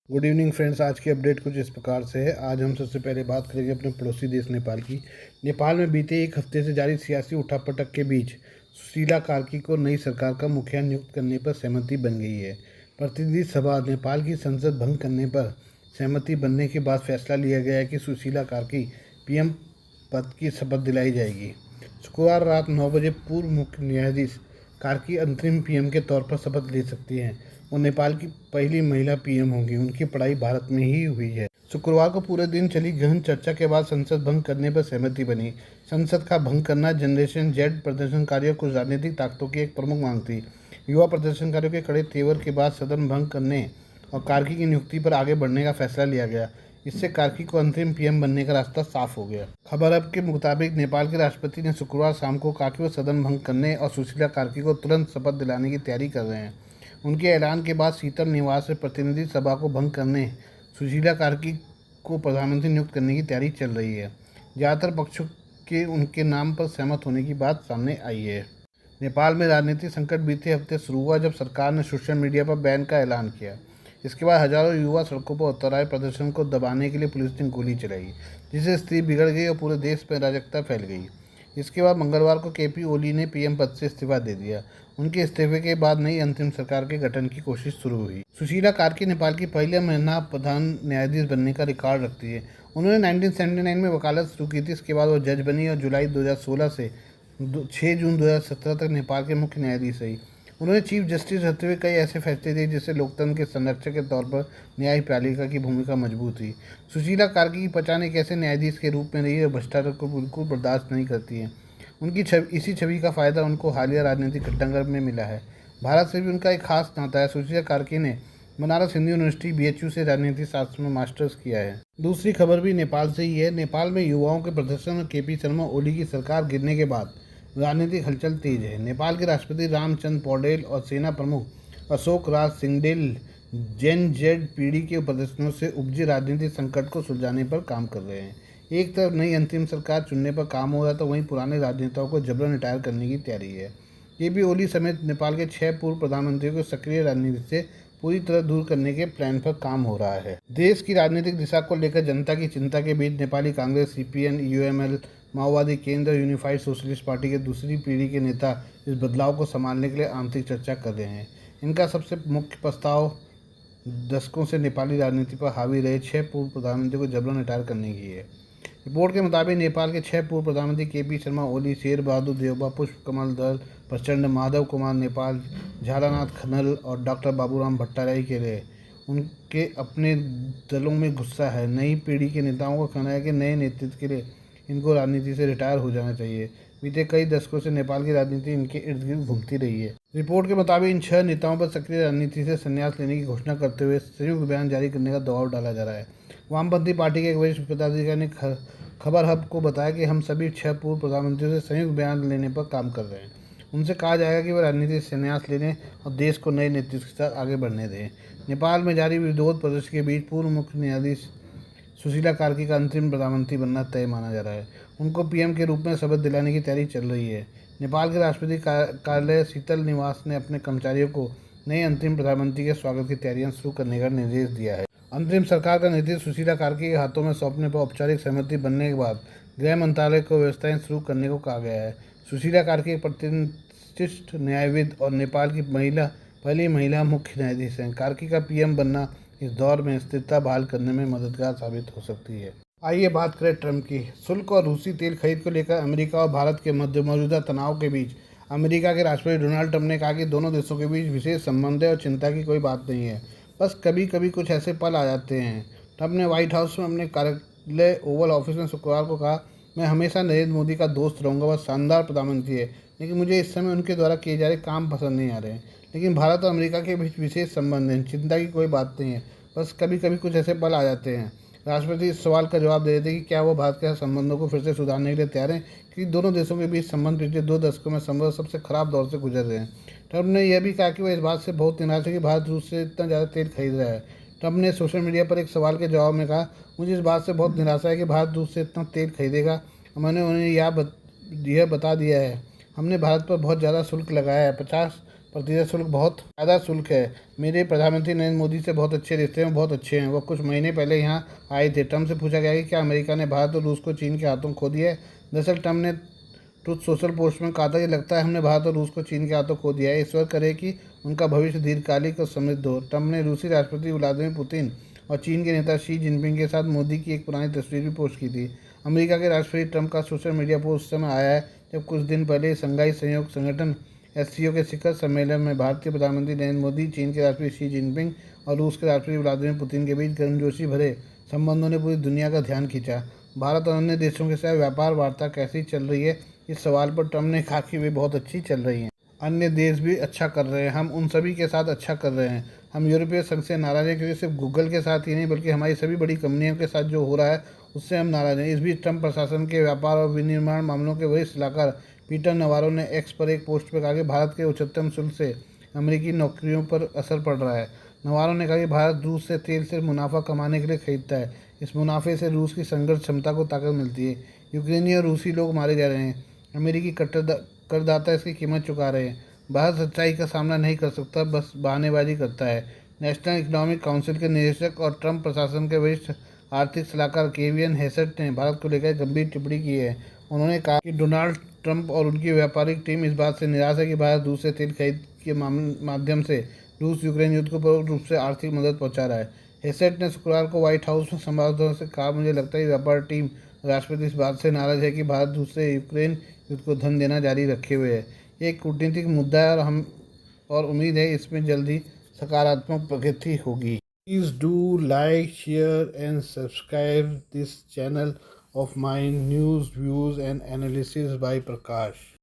Good evening friends. आज की update कुछ इस प्रकार से है। आज हम सबसे पहले बात करेंगे अपने पड़ोसी देश नेपाल की। नेपाल में बीते एक हफ्ते से जारी सियासी उठापटक के बीच सुशीला कार्की को नई सरकार का मुखिया नियुक्त करने पर सहमति बन गई है। प्रतिनिधि सभा नेपाल की संसद भंग करने पर सहमति बनने के बाद फैसला लिया गया है कि सुशीला कार्की पीएम पद की शपथ दिलाई जाएगी। शुक्रवार रात 9 बजे पूर्व मुख्य न्यायाधीश कार्की अंतरिम पीएम के तौर पर शपथ ले सकती हैं। वो नेपाल की पहली महिला पीएम होंगी। उनकी पढ़ाई भारत में ही हुई है। शुक्रवार को पूरे दिन चली गहन चर्चा के बाद संसद भंग करने पर सहमति बनी। संसद का भंग करना जनरेशन जेड प्रदर्शनकारियों कुछ राजनीतिक ताकतों की एक प्रमुख मांग थी। युवा प्रदर्शनकारियों के कड़े तेवर के बाद सदन भंग करने और कार्की की नियुक्ति पर आगे बढ़ने का फैसला लिया गया। इससे कार्की को अंतरिम पीएम बनने का रास्ता साफ हो गया। खबर अब के मुताबिक नेपाल के राष्ट्रपति ने शुक्रवार शाम को कहा कि वो सदन भंग करने और सुशीला कार्की को तुरंत शपथ दिलाने की तैयारी कर रहे हैं। उनके ऐलान के बाद शीतल निवास से प्रतिनिधि सभा को भंग करने सुशीला कार्की को प्रधानमंत्री नियुक्त करने की तैयारी चल रही है। ज़्यादातर पक्षों के उनके नाम पर सहमत होने की बात सामने आई है। नेपाल में राजनीतिक संकट बीते हफ्ते शुरू हुआ जब सरकार ने सोशल मीडिया पर बैन का ऐलान किया। इसके बाद हजारों युवा सड़कों पर उतर आए। प्रदर्शन को दबाने के लिए पुलिस ने गोली चलाई, जिससे स्थिति बिगड़ गई और पूरे देश में अराजकता फैल गई। इसके बाद मंगलवार को केपी ओली ने पीएम पद से इस्तीफा दे दिया। उनके इस्तीफे के बाद नई अंतरिम सरकार के गठन की कोशिश शुरू हुई। सुशीला कार्की नेपाल की पहले महिला प्रधान न्यायाधीश बनने का रिकॉर्ड रखती है। उन्होंने 1979 में वकालत शुरू की थी। इसके बाद वो जज बनी और जुलाई 2016 से 6 जून 2017 तक नेपाल के मुख्य न्यायाधीश रही। उन्होंने चीफ जस्टिस रहते हुए कई ऐसे फैसले दिए जिससे लोकतंत्र के संरक्षक के तौर पर न्यायपालिका की भूमिका मजबूत हुई। सुशीला कार्की की पहचान एक ऐसे न्यायाधीश के रूप में रही है भ्रष्टाचार को बिल्कुल बर्दाश्त नहीं करती है। उनकी इसी छवि का फायदा उनको हालिया राजनीतिक घटनाक्रम में मिला है। भारत से भी उनका एक खास नाता है। सुशीला कार्की ने बनारस हिंदू यूनिवर्सिटी BHU से राजनीतिक शास्त्र में मास्टर्स किया है। दूसरी खबर भी नेपाल से ही है। नेपाल में युवाओं के प्रदर्शन और KP शर्मा ओली की सरकार गिरने के बाद राजनीतिक हलचल तेज है। नेपाल के राष्ट्रपति रामचंद्र पौडेल और सेना प्रमुख अशोक राज सिंहडेल जेन जेड पीढ़ी के प्रदर्शनों से उपजे राजनीतिक संकट को सुलझाने पर काम कर रहे हैं। एक तरफ नई अंतिम सरकार चुनने पर काम हो रहा तो वहीं पुराने राजनेताओं को जबरन रिटायर करने की तैयारी है। केपी ओली समेत नेपाल के 6 पूर्व प्रधानमंत्रियों को सक्रिय राजनीति से पूरी तरह दूर करने के प्लान पर काम हो रहा है। देश की राजनीतिक दिशा को लेकर जनता की चिंता के बीच नेपाली कांग्रेस, CPN, UML, माओवादी केंद्र, यूनिफाइड सोशलिस्ट पार्टी के दूसरी पीढ़ी के नेता इस बदलाव को संभालने के लिए आंतरिक चर्चा कर रहे हैं। इनका सबसे मुख्य प्रस्ताव दशकों से नेपाली राजनीति पर हावी रहे 6 पूर्व प्रधानमंत्रियों को जबरन रिटायर करने की है। रिपोर्ट के मुताबिक नेपाल के 6 पूर्व प्रधानमंत्री KP शर्मा ओली, शेर बहादुर देउबा, पुष्प कमल दल प्रचंड, माधव कुमार नेपाल, झालानाथ खनल और डॉक्टर बाबूराम भट्टाराई के लिए उनके अपने दलों में गुस्सा है। नई पीढ़ी के नेताओं का कहना है कि नए नेतृत्व के लिए इनको राजनीति से रिटायर हो जाना चाहिए। बीते कई दशकों से नेपाल की राजनीति इनके इर्द गिर्द घूमती रही है। रिपोर्ट के मुताबिक इन 6 नेताओं पर सक्रिय राजनीति से संन्यास लेने की घोषणा करते हुए संयुक्त बयान जारी करने का दबाव डाला जा रहा है। वामपंथी पार्टी के एक वरिष्ठ पदाधिकारी ने खबर हब को बताया कि हम सभी 6 पूर्व प्रधानमंत्रियों से संयुक्त बयान लेने पर काम कर रहे हैं। उनसे कहा जाएगा कि वे राजनीति से संन्यास लेने और देश को नए नेतृत्व के साथ आगे बढ़ने दें। नेपाल में जारी विरोध प्रदर्शन के बीच पूर्व मुख्य न्यायाधीश सुशीला कार्की का अंतरिम प्रधानमंत्री बनना तय माना जा रहा है। उनको पीएम के रूप में शपथ दिलाने की तैयारी चल रही है। नेपाल के राष्ट्रपति कार्यालय शीतल निवास ने अपने कर्मचारियों को नए अंतरिम प्रधानमंत्री के स्वागत की तैयारियां शुरू करने का निर्देश दिया है। अंतरिम सरकार का नेतृत्व सुशीला कार्की के हाथों में सौंपने पर औपचारिक सहमति बनने के बाद गृह मंत्रालय को व्यवस्थाएं शुरू करने को कहा गया है। सुशीला कार्की एक प्रतिष्ठित न्यायविद और नेपाल की पहली महिला मुख्य न्यायाधीश हैं। कार्की का पीएम बनना इस दौर में स्थिरता बहाल करने में मददगार साबित हो सकती है। आइए बात करें ट्रंप की। शुल्क और रूसी तेल खरीद को लेकर अमेरिका और भारत के मध्य मौजूदा तनाव के बीच अमेरिका के राष्ट्रपति डोनाल्ड ट्रंप ने कहा कि दोनों देशों के बीच विशेष संबंध है और चिंता की कोई बात नहीं है, बस कभी कभी कुछ ऐसे पल आ जाते हैं। ट्रंप ने व्हाइट हाउस में अपने कार्यालय ओवल ऑफिस में शुक्रवार को कहा, मैं हमेशा नरेंद्र मोदी का दोस्त रहूँगा। वह शानदार प्रधानमंत्री है, लेकिन मुझे इस समय उनके द्वारा किए जा रहे काम पसंद नहीं आ रहे हैं। लेकिन भारत और अमेरिका के बीच विशेष संबंध हैं, चिंता की कोई बात नहीं है, बस कभी कभी कुछ ऐसे पल आ जाते हैं। राष्ट्रपति इस सवाल का जवाब दे रहे थे कि क्या वो भारत के संबंधों को फिर से सुधारने के लिए तैयार हैं, क्योंकि दोनों देशों के बीच संबंध पिछले 2 दशकों में संभव सबसे खराब दौर से गुजर रहे हैं। ट्रंप ने यह भी कहा कि वह इस बात से बहुत निराश है कि भारत रूस से इतना ज़्यादा तेल खरीद रहा है। ट्रंप ने सोशल मीडिया पर एक सवाल के जवाब में कहा, मुझे इस बात से बहुत निराशा है कि भारत रूस से इतना तेल खरीदेगा। मैंने उन्हें यह बता दिया है, हमने भारत पर बहुत ज़्यादा शुल्क लगाया है। 50 प्रतिशत शुल्क बहुत ज़्यादा शुल्क है। मेरे प्रधानमंत्री नरेंद्र मोदी से बहुत अच्छे रिश्ते हैं, बहुत अच्छे हैं। वो कुछ महीने पहले यहाँ आए थे। ट्रम्प से पूछा गया कि क्या अमेरिका ने भारत और रूस को चीन के हाथों खो दिया है। दरअसल ट्रम्प ने ट्रुथ सोशल पोस्ट में कहा था कि लगता है हमने भारत और रूस को चीन के हाथों खो दिया है। ईश्वर करे कि उनका भविष्य दीर्घकालिक और समृद्ध हो। ट्रम्प ने रूसी राष्ट्रपति व्लादिमीर पुतिन और चीन के नेता शी जिनपिंग के साथ मोदी की एक पुरानी तस्वीर भी पोस्ट की थी। अमेरिका के राष्ट्रपति ट्रम्प का सोशल मीडिया पोस्ट उस समय आया है जब कुछ दिन पहले शंघाई सहयोग संगठन एससीओ के शिखर सम्मेलन में भारतीय प्रधानमंत्री नरेंद्र मोदी, चीन के राष्ट्रपति शी जिनपिंग और रूस के राष्ट्रपति व्लादिमीर पुतिन के बीच गर्मजोशी भरे संबंधों ने पूरी दुनिया का ध्यान खींचा। भारत और अन्य देशों के साथ व्यापार वार्ता कैसी चल रही है, इस सवाल पर ट्रम्प ने कहा कि वे बहुत अच्छी चल रही हैं। अन्य देश भी अच्छा कर रहे हैं, हम उन सभी के साथ अच्छा कर रहे हैं। हम यूरोपीय संघ से नाराज हैं क्योंकि सिर्फ गूगल के साथ ही नहीं बल्कि हमारी सभी बड़ी कंपनियों के साथ जो हो रहा है उससे हम नाराज हैं। इस बीच ट्रम्प प्रशासन के व्यापार और विनिर्माण मामलों के वरिष्ठ सलाहकार पीटर नवारो ने एक्स पर एक पोस्ट पर कहा कि भारत के उच्चतम शुल्क से अमेरिकी नौकरियों पर असर पड़ रहा है। नवारो ने कहा कि भारत रूस से तेल से मुनाफा कमाने के लिए खरीदता है। इस मुनाफे से रूस की संघर्ष क्षमता को ताकत मिलती है। यूक्रेनी और रूसी लोग मारे जा रहे हैं, अमेरिकी करदाता इसकी कीमत चुका रहे हैं। भारत सच्चाई का सामना नहीं कर सकता, बस बहानेबाजी करता है। नेशनल इकोनॉमिक काउंसिल के निदेशक और ट्रम्प प्रशासन के वरिष्ठ आर्थिक सलाहकार केवियन हेसेट ने भारत को लेकर गंभीर टिप्पणी की है। उन्होंने कहा कि डोनाल्ड ट्रम्प और उनकी व्यापारिक टीम इस बात से निराश है कि भारत रूस से तेल खरीद के माध्यम से रूस यूक्रेन युद्ध को परोक्ष रूप से आर्थिक मदद पहुंचा रहा है। हेसेट ने शुक्रवार को व्हाइट हाउस में संवाददाताओं से कहा, मुझे लगता है कि व्यापार टीम राष्ट्रपति इस बात से नाराज है कि भारत रूस से यूक्रेन युद्ध को धन देना जारी रखे हुए है। ये एक कूटनीतिक मुद्दा है और उम्मीद है इसमें जल्दी सकारात्मक प्रगति होगी। Please do like, share and subscribe this channel of my news, views and analysis by Prakash.